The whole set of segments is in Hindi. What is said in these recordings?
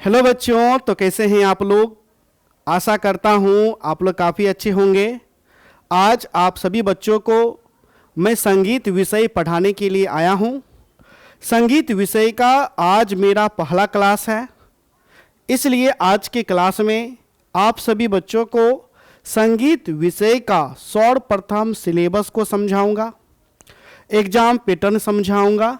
हेलो बच्चों, तो कैसे हैं आप लोग। आशा करता हूं आप लोग काफ़ी अच्छे होंगे। आज आप सभी बच्चों को मैं संगीत विषय पढ़ाने के लिए आया हूं। संगीत विषय का आज मेरा पहला क्लास है, इसलिए आज के क्लास में आप सभी बच्चों को संगीत विषय का सर्वप्रथम सिलेबस को समझाऊंगा, एग्जाम पैटर्न समझाऊंगा।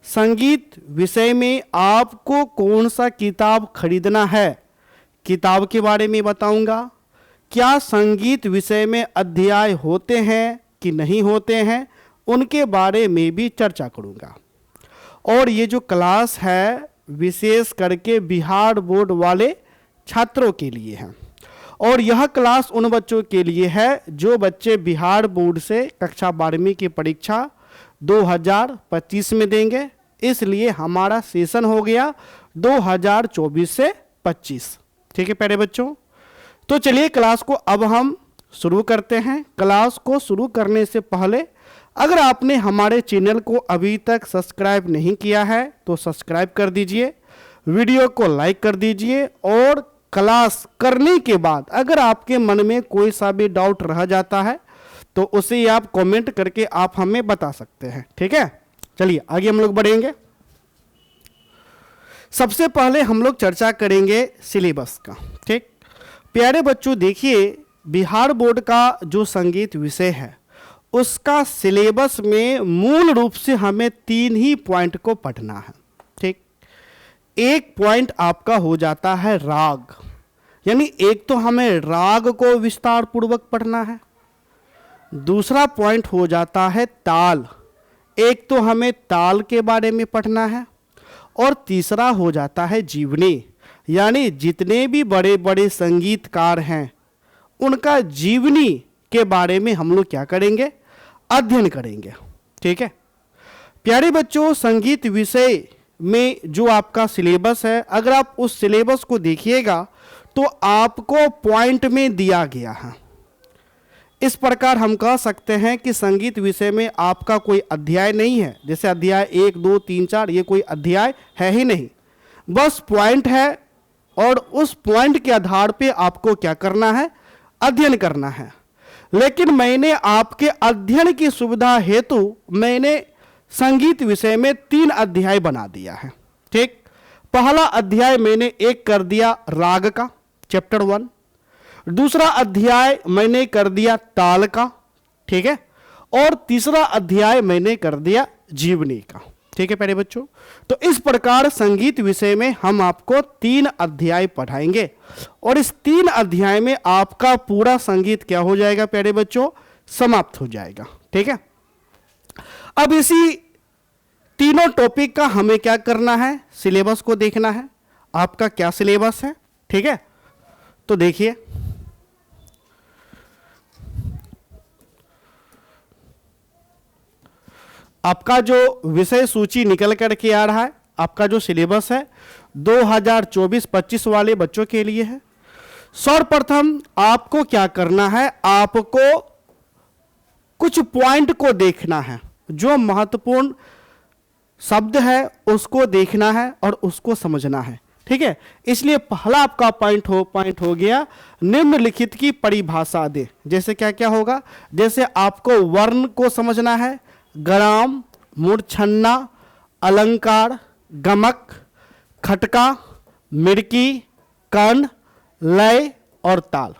संगीत विषय में आपको कौन सा किताब खरीदना है, किताब के बारे में बताऊंगा। क्या संगीत विषय में अध्याय होते हैं कि नहीं होते हैं, उनके बारे में भी चर्चा करूंगा। और ये जो क्लास है विशेष करके बिहार बोर्ड वाले छात्रों के लिए है, और यह क्लास उन बच्चों के लिए है जो बच्चे बिहार बोर्ड से कक्षा 12वीं की परीक्षा 2025 में देंगे। इसलिए हमारा सेशन हो गया 2024 से 25। ठीक है प्यारे बच्चों, तो चलिए क्लास को अब हम शुरू करते हैं। क्लास को शुरू करने से पहले अगर आपने हमारे चैनल को अभी तक सब्सक्राइब नहीं किया है तो सब्सक्राइब कर दीजिए, वीडियो को लाइक कर दीजिए, और क्लास करने के बाद अगर आपके मन में कोई सा भी डाउट रह जाता है तो उसे आप कमेंट करके आप हमें बता सकते हैं। ठीक है, चलिए आगे हम लोग बढ़ेंगे। सबसे पहले हम लोग चर्चा करेंगे सिलेबस का। ठीक प्यारे बच्चों, देखिए बिहार बोर्ड का जो संगीत विषय है उसका सिलेबस में मूल रूप से हमें 3 ही पॉइंट को पढ़ना है। ठीक, एक पॉइंट आपका हो जाता है राग, यानी एक तो हमें राग को विस्तार पूर्वक पढ़ना है। दूसरा पॉइंट हो जाता है ताल, एक तो हमें ताल के बारे में पढ़ना है। और तीसरा हो जाता है जीवनी, यानी जितने भी बड़े बड़े संगीतकार हैं उनका जीवनी के बारे में हम लोग क्या करेंगे, अध्ययन करेंगे। ठीक है प्यारे बच्चों, संगीत विषय में जो आपका सिलेबस है, अगर आप उस सिलेबस को देखिएगा तो आपको पॉइंट में दिया गया है। इस प्रकार हम कह सकते हैं कि संगीत विषय में आपका कोई अध्याय नहीं है, जैसे अध्याय 1, 2, 3, 4 ये कोई अध्याय है ही नहीं, बस पॉइंट है। और उस पॉइंट के आधार पे आपको क्या करना है, अध्ययन करना है। लेकिन मैंने आपके अध्ययन की सुविधा हेतु मैंने संगीत विषय में 3 अध्याय बना दिया है। ठीक, पहला अध्याय मैंने एक कर दिया राग का, चैप्टर 1। दूसरा अध्याय मैंने कर दिया ताल का, ठीक है, और तीसरा अध्याय मैंने कर दिया जीवनी का। ठीक है प्यारे बच्चों, तो इस प्रकार संगीत विषय में हम आपको 3 अध्याय पढ़ाएंगे, और इस 3 अध्याय में आपका पूरा संगीत क्या हो जाएगा प्यारे बच्चों, समाप्त हो जाएगा। ठीक है, अब इसी तीनों टॉपिक का हमें क्या करना है, सिलेबस को देखना है, आपका क्या सिलेबस है। ठीक है, तो देखिए आपका जो विषय सूची निकल कर के आ रहा है, आपका जो सिलेबस है 2024-25 वाले बच्चों के लिए है। सर्वप्रथम आपको क्या करना है, आपको कुछ पॉइंट को देखना है, जो महत्वपूर्ण शब्द है उसको देखना है और उसको समझना है। ठीक है, इसलिए पहला आपका पॉइंट हो गया निम्नलिखित की परिभाषा दे। जैसे क्या क्या होगा, जैसे आपको वर्ण को समझना है, गराम, मूर्छन्ना, अलंकार, गमक, खटका, मिड़की, कर्ण, लय और ताल।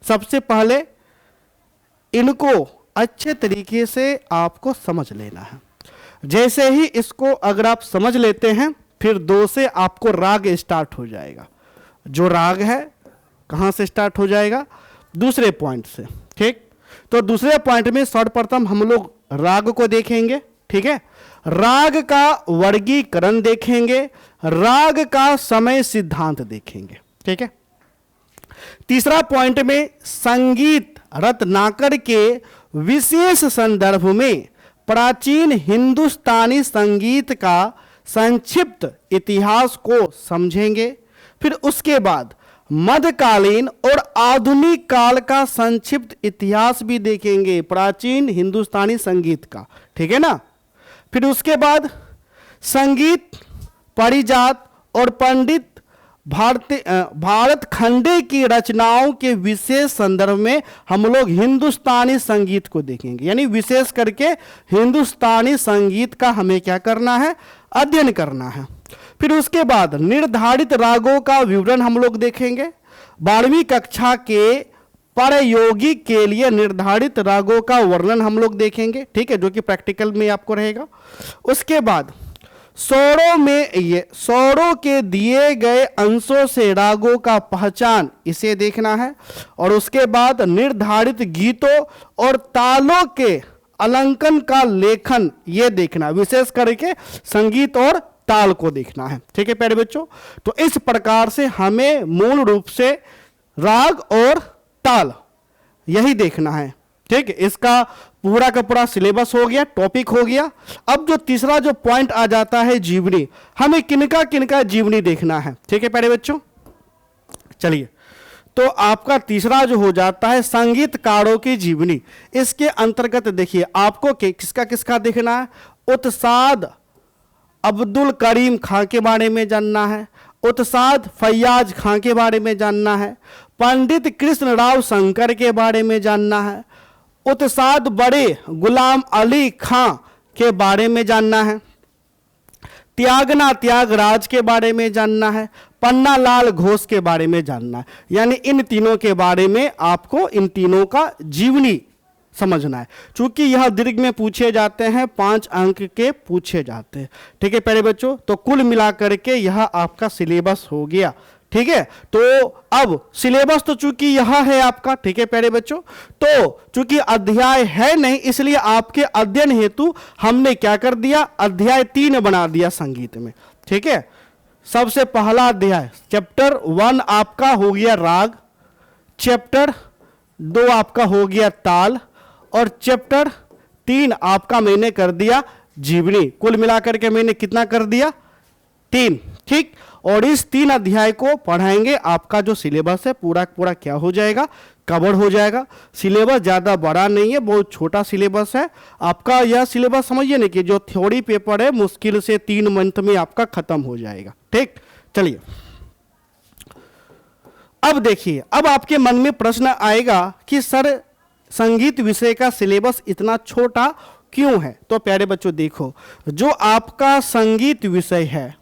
सबसे पहले इनको अच्छे तरीके से आपको समझ लेना है। जैसे ही इसको अगर आप समझ लेते हैं, फिर 2 से आपको राग स्टार्ट हो जाएगा। जो राग है कहाँ से स्टार्ट हो जाएगा, दूसरे पॉइंट से। ठीक, तो दूसरे पॉइंट में सर्वप्रथम हम लोग राग को देखेंगे। ठीक है, राग का वर्गीकरण देखेंगे, राग का समय सिद्धांत देखेंगे। ठीक है, तीसरा पॉइंट में संगीत रत्नाकर के विशेष संदर्भ में प्राचीन हिंदुस्तानी संगीत का संक्षिप्त इतिहास को समझेंगे। फिर उसके बाद मध्यकालीन और आधुनिक काल का संक्षिप्त इतिहास भी देखेंगे प्राचीन हिंदुस्तानी संगीत का। ठीक है ना, फिर उसके बाद संगीत, परिजात और पंडित भारत खंडे की रचनाओं के विशेष संदर्भ में हम लोग हिंदुस्तानी संगीत को देखेंगे, यानी विशेष करके हिंदुस्तानी संगीत का हमें क्या करना है, अध्ययन करना है। फिर उसके बाद निर्धारित रागों का विवरण हम लोग देखेंगे। 12वीं कक्षा के प्रायोगिक के लिए निर्धारित रागों का वर्णन हम लोग देखेंगे, ठीक है, जो कि प्रैक्टिकल में आपको रहेगा। उसके बाद स्वरों के दिए गए अंशों से रागों का पहचान, इसे देखना है। और उसके बाद निर्धारित गीतों और तालों के अलंकन का लेखन, ये देखना, विशेष करके संगीत और ताल को देखना है, ठीक है प्यारे बच्चों। तो इस प्रकार से हमें मूल रूप से राग और ताल यही देखना है, ठीक है। इसका पूरा का पूरा सिलेबस हो गया, टॉपिक हो गया। अब जो तीसरा जो पॉइंट आ जाता है जीवनी, हमें किनका किनका जीवनी देखना है, ठीक है प्यारे बच्चों। चलिए, तो आपका तीसरा जो हो जाता है संगीतकारों की जीवनी। इसके अंतर्गत देखिए आपको किसका किसका देखना है। उत्साद अब्दुल करीम खां के बारे में जानना है, उत्साद फैयाज खां के बारे में जानना है, पंडित कृष्ण राव शंकर के बारे में जानना है, उत्साद बड़े गुलाम अली खां के बारे में जानना है, त्यागना त्यागराज के बारे में जानना है, पन्ना लाल घोष के बारे में जानना है। यानी इन तीनों के बारे में आपको इन तीनों का जीवनी समझना है। चूंकि यह दीर्घ में पूछे जाते हैं, 5 अंक के पूछे जाते हैं, ठीक है प्यारे बच्चों। तो कुल मिलाकर के यह आपका सिलेबस हो गया, ठीक है। तो अब सिलेबस तो चूंकि यह है आपका, ठीक है प्यारे बच्चों। तो चूंकि अध्याय है नहीं, इसलिए आपके अध्ययन हेतु हमने क्या कर दिया, अध्याय 3 बना दिया संगीत में, ठीक है। सबसे पहला अध्याय चैप्टर 1 आपका हो गया राग, चैप्टर 2 आपका हो गया ताल, और चैप्टर 3 आपका मैंने कर दिया जीवनी। कुल मिलाकर के मैंने कितना कर दिया, 3, ठीक। और इस 3 अध्याय को पढ़ाएंगे, आपका जो सिलेबस है पूरा पूरा क्या हो जाएगा, कवर हो जाएगा। सिलेबस ज़्यादा बड़ा नहीं है, बहुत छोटा सिलेबस है आपका। यह सिलेबस समझिए ना कि जो थ्योरी पेपर है मुश्किल से 3 मंथ में आपका खत्म हो जाएगा, ठीक। चलिए, अब देखिए, अब आपके मन में प्रश्न आएगा कि सर संगीत विषय का सिलेबस इतना छोटा क्यों है। तो प्यारे बच्चों देखो, जो आपका संगीत विषय है,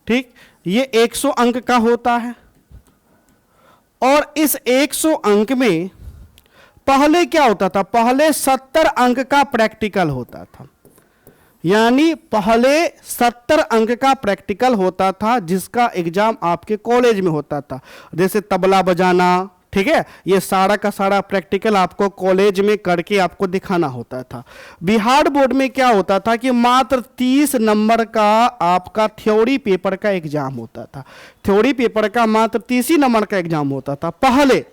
ठीक, ये 100 अंक का होता है। और इस 100 अंक में पहले क्या होता था, पहले 70 अंक का प्रैक्टिकल होता था। यानी पहले 70 अंक का प्रैक्टिकल होता था, जिसका एग्जाम आपके कॉलेज में होता था। जैसे तबला बजाना, ठीक है, ये सारा का सारा प्रैक्टिकल आपको कॉलेज में करके आपको दिखाना होता था। बिहार बोर्ड में क्या होता था कि मात्र 30 नंबर का आपका थ्योरी पेपर का एग्जाम होता था। थ्योरी पेपर का मात्र 30 नंबर का एग्जाम होता था पहले।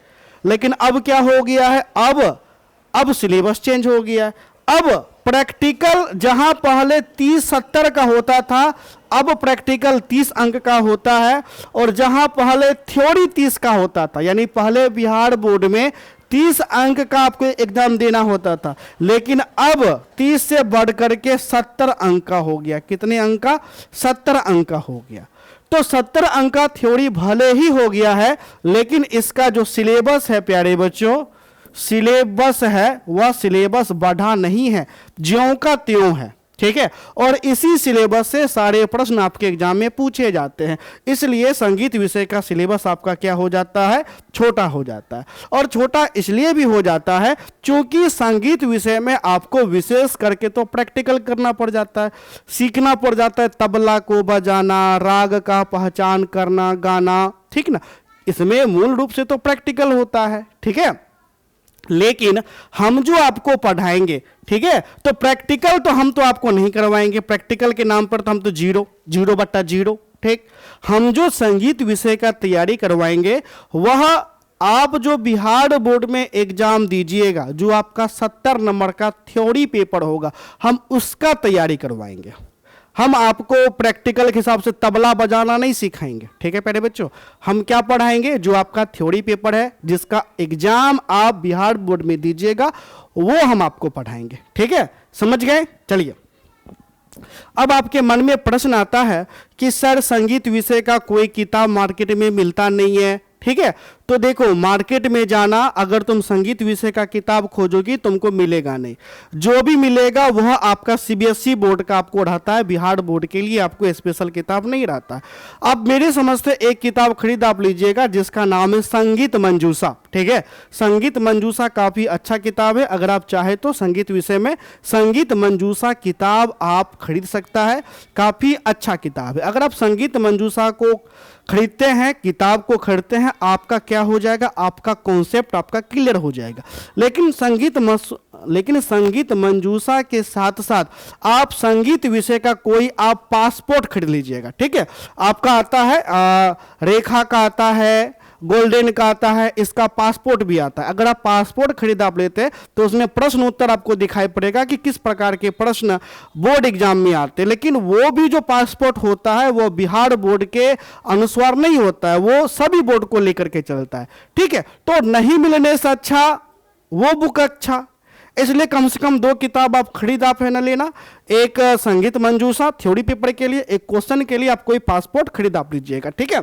लेकिन अब क्या हो गया है, अब सिलेबस चेंज हो गया है। अब प्रैक्टिकल जहां पहले 30-70 का होता था, अब प्रैक्टिकल 30 अंक का होता है। और जहां पहले थ्योरी 30 का होता था, यानी पहले बिहार बोर्ड में 30 अंक का आपको एग्जाम देना होता था, लेकिन अब 30 से बढ़ करके 70 अंक का हो गया। कितने अंक का, 70 अंक का हो गया। तो 70 अंक का थ्योरी भले ही हो गया है, लेकिन इसका जो सिलेबस है प्यारे बच्चों, सिलेबस है वह सिलेबस बढ़ा नहीं है, ज्यों का त्यों है, ठीक है। और इसी सिलेबस से सारे प्रश्न आपके एग्जाम में पूछे जाते हैं। इसलिए संगीत विषय का सिलेबस आपका क्या हो जाता है, छोटा हो जाता है। और छोटा इसलिए भी हो जाता है क्योंकि संगीत विषय में आपको विशेष करके तो प्रैक्टिकल करना पड़ जाता है, सीखना पड़ जाता है, तबला को बजाना, राग का पहचान करना, गाना, ठीक ना। इसमें मूल रूप से तो प्रैक्टिकल होता है, ठीक है। लेकिन हम जो आपको पढ़ाएंगे, ठीक है, तो प्रैक्टिकल तो हम तो आपको नहीं करवाएंगे। प्रैक्टिकल के नाम पर तो हम तो 0/0, ठीक। हम जो संगीत विषय का तैयारी करवाएंगे वह आप जो बिहार बोर्ड में एग्जाम दीजिएगा, जो आपका 70 नंबर का थ्योरी पेपर होगा, हम उसका तैयारी करवाएंगे। हम आपको प्रैक्टिकल के हिसाब से तबला बजाना नहीं सिखाएंगे, ठीक है प्यारे बच्चों। हम क्या पढ़ाएंगे, जो आपका थ्योरी पेपर है, जिसका एग्जाम आप बिहार बोर्ड में दीजिएगा, वो हम आपको पढ़ाएंगे, ठीक है। समझ गए। चलिए, अब आपके मन में प्रश्न आता है कि सर संगीत विषय का कोई किताब मार्केट में मिलता नहीं है, ठीक है। तो देखो, मार्केट में जाना, अगर तुम संगीत विषय का किताब खोजोगी तुमको मिलेगा नहीं। जो भी मिलेगा वह आपका सीबीएसई बोर्ड का आपको रहता है, बिहार बोर्ड के लिए आपको स्पेशल किताब नहीं रहता। अब मेरे समझ से एक किताब खरीद आप लीजिएगा जिसका नाम है संगीत मंजूषा, ठीक है। संगीत मंजूषा काफ़ी अच्छा किताब है, अगर आप चाहे तो संगीत विषय में संगीत मंजूषा किताब आप खरीद सकता है, काफ़ी अच्छा किताब है। अगर आप संगीत मंजूषा को खरीदते हैं, किताब को खरीदते हैं, आपका क्या हो जाएगा, आपका कॉन्सेप्ट आपका क्लियर हो जाएगा। लेकिन संगीत मंजूषा के साथ साथ आप संगीत विषय का कोई आप पासपोर्ट खरीद लीजिएगा, ठीक है। आपका आता है रेखा का आता है, गोल्डन का आता है, इसका पासपोर्ट भी आता है। अगर आप पासपोर्ट खरीद आप लेते हैं तो उसमें प्रश्न उत्तर आपको दिखाई पड़ेगा कि किस प्रकार के प्रश्न बोर्ड एग्जाम में आते हैं। लेकिन वो भी जो पासपोर्ट होता है वो बिहार बोर्ड के अनुसार नहीं होता है, वो सभी बोर्ड को लेकर के चलता है, ठीक है। तो नहीं मिलने से अच्छा वो बुक अच्छा, इसलिए कम से कम 2 किताब आप खरीद आप है ना लेना, एक संगीत मंजूषा थ्योरी पेपर के लिए, एक क्वेश्चन के लिए आप कोई पासपोर्ट खरीद आप लीजिएगा, ठीक है।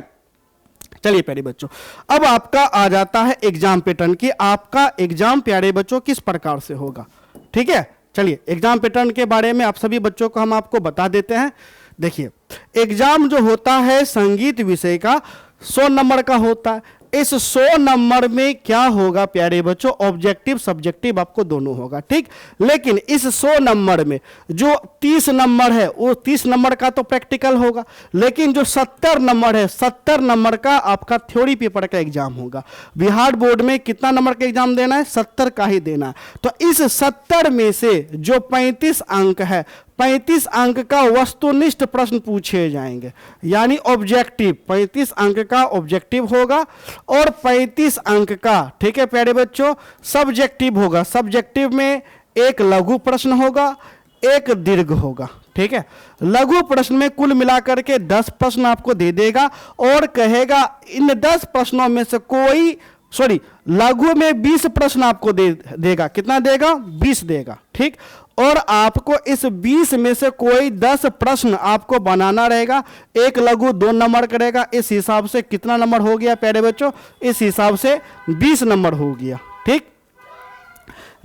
चलिए प्यारे बच्चों, अब आपका आ जाता है एग्जाम पैटर्न की, आपका एग्जाम प्यारे बच्चों किस प्रकार से होगा, ठीक है। चलिए एग्जाम पैटर्न के बारे में आप सभी बच्चों को हम आपको बता देते हैं। देखिए, एग्जाम जो होता है संगीत विषय का 100 नंबर का होता है। इस 100 नंबर में क्या होगा प्यारे बच्चों, ऑब्जेक्टिव सब्जेक्टिव आपको दोनों होगा, ठीक। लेकिन इस 100 नंबर में जो 30 नंबर है वो 30 नंबर का तो प्रैक्टिकल होगा, लेकिन जो 70 नंबर है 70 नंबर का आपका थ्योरी पेपर का एग्जाम होगा। बिहार बोर्ड में कितना नंबर का एग्जाम देना है, 70 का ही देना है। तो इस 70 में से जो 35 अंक है, 35 अंक का वस्तुनिष्ठ प्रश्न पूछे जाएंगे, यानी ऑब्जेक्टिव 35 अंक का ऑब्जेक्टिव होगा और 35 अंक का, ठीक है प्यारे बच्चों, सब्जेक्टिव होगा। सब्जेक्टिव में एक लघु प्रश्न होगा, एक दीर्घ होगा, ठीक है। लघु प्रश्न में कुल मिलाकर के 10 प्रश्न आपको दे देगा और कहेगा इन 10 प्रश्नों में से कोई, लघु में 20 प्रश्न आपको देगा। कितना देगा, 20 देगा, ठीक। और आपको इस 20 में से कोई 10 प्रश्न आपको बनाना रहेगा। एक लघु 2 नंबर करेगा, इस हिसाब से कितना नंबर हो गया प्यारे बच्चों, इस हिसाब से 20 नंबर हो गया, ठीक।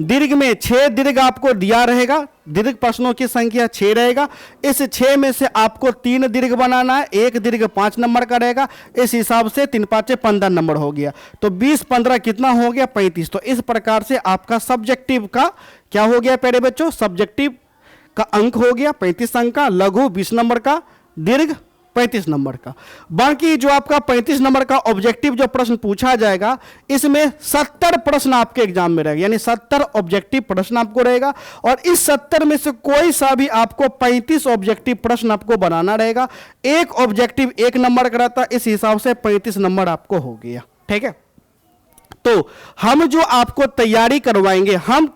दीर्घ में 6 दीर्घ आपको दिया रहेगा, दीर्घ प्रश्नों की संख्या 6 रहेगा। इस 6 में से आपको 3 दीर्घ बनाना है, एक दीर्घ 5 नंबर का रहेगा, इस हिसाब से 3 5 15 नंबर हो गया। तो 20 15 कितना हो गया, 35। तो इस प्रकार से आपका सब्जेक्टिव का क्या हो गया प्यारे बच्चों, सब्जेक्टिव का अंक हो गया 35 अंक का, लघु 20 नंबर का, दीर्घ 35 नंबर का। बाकी जो आपका 35 नंबर का ऑब्जेक्टिव जो प्रश्न पूछा जाएगा, इसमें 70 प्रश्न आपके एग्जाम में रहेगा, यानी 70 ऑब्जेक्टिव प्रश्न आपको रहेगा। और इस 70 में से कोई सा भी आपको 35 ऑब्जेक्टिव प्रश्न आपको बनाना रहेगा। एक ऑब्जेक्टिव 1 नंबर का रहता है, इस हिसाब से 35 नंबर आपको हो गया, ठीक है। तो हम जो आपको तैयारी करवाएंगे, हम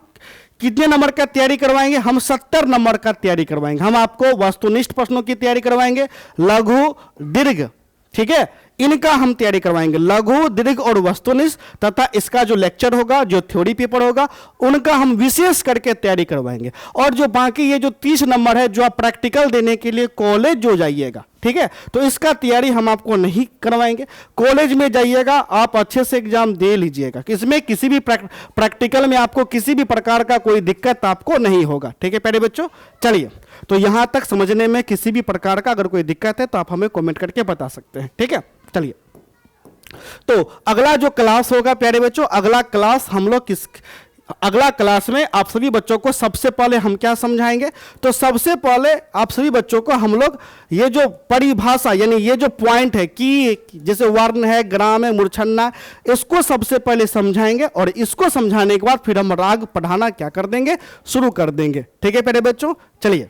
कितने नंबर का तैयारी करवाएंगे, हम 70 नंबर का तैयारी करवाएंगे। हम आपको वस्तुनिष्ठ प्रश्नों की तैयारी करवाएंगे, लघु दीर्घ, ठीक है, इनका हम तैयारी करवाएंगे, लघु दीर्घ और वस्तुनिष्ठ, तथा इसका जो लेक्चर होगा, जो थ्योरी पेपर होगा, उनका हम विशेष करके तैयारी करवाएंगे। और जो बाकी ये जो 30 नंबर है जो आप प्रैक्टिकल देने के लिए कॉलेज जो जाइएगा, ठीक है, तो इसका तैयारी हम आपको नहीं करवाएंगे। कॉलेज में जाइएगा, आप अच्छे से एग्जाम दे लीजिएगा, इसमें किसी भी प्रैक्टिकल में आपको किसी भी प्रकार का कोई दिक्कत आपको नहीं होगा, ठीक है प्यारे बच्चों। चलिए, तो यहां तक समझने में किसी भी प्रकार का अगर कोई दिक्कत है तो आप हमें कमेंट करके बता सकते हैं, ठीक है। चलिए, तो अगला जो क्लास होगा प्यारे बच्चों, अगला क्लास हम लोग अगला क्लास में आप सभी बच्चों को सबसे पहले हम क्या समझाएंगे, तो सबसे पहले आप सभी बच्चों को हम लोग ये जो परिभाषा, यानी ये जो पॉइंट है कि जैसे वर्ण है, ग्राम है, मूर्छना, इसको सबसे पहले समझाएंगे। और इसको समझाने के बाद फिर हम राग पढ़ाना क्या कर देंगे, शुरू कर देंगे, ठीक है प्यारे बच्चों। चलिए,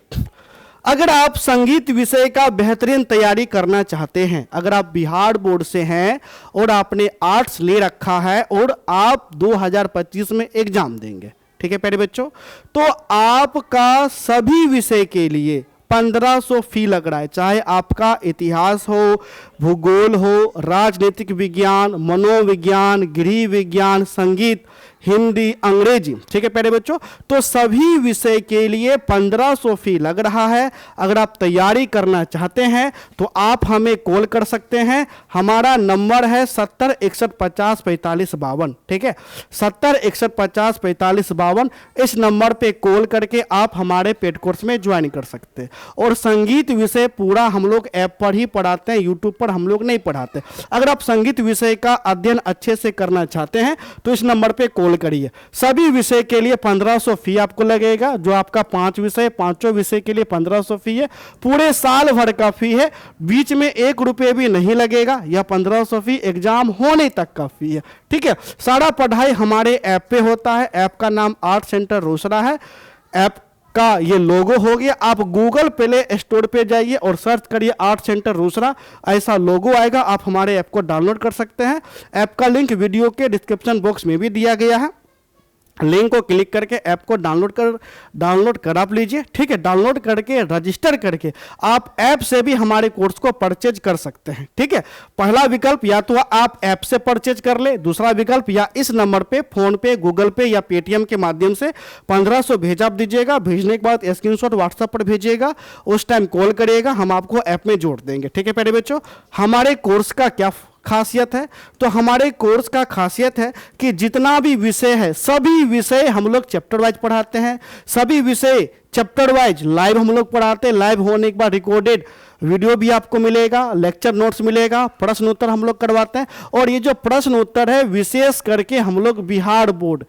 अगर आप संगीत विषय का बेहतरीन तैयारी करना चाहते हैं, अगर आप बिहार बोर्ड से हैं और आपने आर्ट्स ले रखा है और आप 2025 में एग्जाम देंगे, ठीक है प्यारे बच्चों, तो आपका सभी विषय के लिए 1500 फी लग रहा है। चाहे आपका इतिहास हो, भूगोल हो, राजनीतिक विज्ञान, मनोविज्ञान, गृह विज्ञान, संगीत, हिंदी, अंग्रेजी, ठीक है प्यारे बच्चों। तो सभी विषय के लिए 1500 फी लग रहा है। अगर आप तैयारी करना चाहते हैं तो आप हमें कॉल कर सकते हैं। हमारा नंबर है 70 61 50 45 52, ठीक है, 70 61 50 45 52। इस नंबर पे कॉल करके आप हमारे पेड कोर्स में ज्वाइन कर सकते हैं। और संगीत विषय पूरा हम लोग ऐप पर ही पढ़ाते हैं, यूट्यूब पर हम लोग नहीं पढ़ाते। अगर आप संगीत विषय का अध्ययन अच्छे से करना चाहते हैं तो इस नंबर पे कॉल करिए। सभी विषय के लिए 1500 फी आपको लगेगा। जो आपका 5 विषय, पांचों विषय के लिए 1500 फी है। पूरे साल भर का फी है, बीच में 1 रुपये भी नहीं लगेगा। यह 1500 फी एग्जाम होने तक का फी है, ठीक है। सारा पढ़ाई हमारे ऐप पे होता है। ऐप का नाम आर्ट सेंटर रोसड़ा है। ऐप का ये लोगो हो गया। आप गूगल प्ले स्टोर पे जाइए और सर्च करिए आर्ट सेंटर रोसड़ा, ऐसा लोगो आएगा। आप हमारे ऐप को डाउनलोड कर सकते हैं। ऐप का लिंक वीडियो के डिस्क्रिप्शन बॉक्स में भी दिया गया है। लिंक को क्लिक करके ऐप को डाउनलोड कर आप लीजिए, ठीक है। डाउनलोड करके रजिस्टर करके आप ऐप से भी हमारे कोर्स को परचेज कर सकते हैं, ठीक है। पहला विकल्प या तो आप ऐप से परचेज कर ले, दूसरा विकल्प या इस नंबर पे फोन पे, गूगल पे या पेटीएम के माध्यम से 1500 भेजा आप दीजिएगा। भेजने के बाद स्क्रीनशॉट व्हाट्सएप पर भेजिएगा, उस टाइम कॉल करिएगा, हम आपको ऐप में जोड़ देंगे, ठीक है प्यारे बच्चों। हमारे कोर्स का क्या खासियत है? तो हमारे कोर्स का खासियत है कि जितना भी विषय है सभी विषय हम लोग चैप्टर वाइज पढ़ाते हैं। सभी विषय चैप्टर वाइज लाइव हम लोग पढ़ाते हैं। लाइव होने के बाद रिकॉर्डेड वीडियो भी आपको मिलेगा, लेक्चर नोट्स मिलेगा, प्रश्न उत्तर हम लोग करवाते हैं। और ये जो प्रश्न उत्तर है विशेष करके हम लोग बिहार बोर्ड,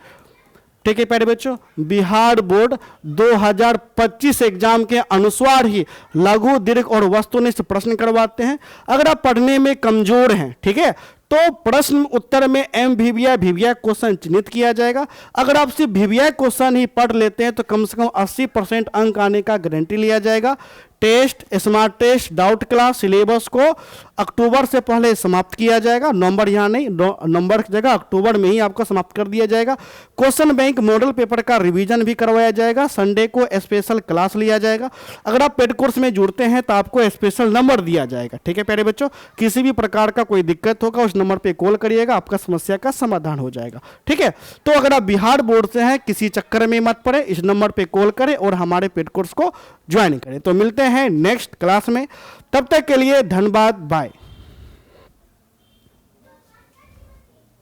ठीक है प्यारे बच्चों, बिहार बोर्ड 2025 एग्जाम के अनुसार ही लघु, दीर्घ और वस्तुनिष्ठ प्रश्न करवाते हैं। अगर आप पढ़ने में कमजोर हैं, ठीक है, तो प्रश्न उत्तर में MVVI VVI क्वेश्चन चिन्हित किया जाएगा। अगर आप सिर्फ VVI क्वेश्चन ही पढ़ लेते हैं तो कम से कम 80% अंक आने का गारंटी लिया जाएगा। Test, smart test, doubt class, syllabus को अक्टूबर से पहले समाप्त किया जाएगा। नवंबर यहाँ नहीं, नवंबर की जगह अक्टूबर में ही आपको समाप्त कर दिया जाएगा। क्वेश्चन बैंक मॉडल पेपर का रिवीजन भी करवाया जाएगा। संडे को स्पेशल क्लास लिया जाएगा। अगर आप पेड कोर्स में जुड़ते हैं तो आपको स्पेशल नंबर दिया जाएगा, ठीक है प्यारे बच्चों। किसी भी प्रकार का कोई दिक्कत होगा उस नंबर पे कॉल करिएगा, आपका समस्या का समाधान हो जाएगा, ठीक है। तो अगर आप बिहार बोर्ड से हैं किसी चक्कर में मत पड़े, इस नंबर पे कॉल करें और हमारे पेड कोर्स को ज्वाइन करें। तो मिलते हैं नेक्स्ट क्लास में, तब तक के लिए धन्यवाद, बाय।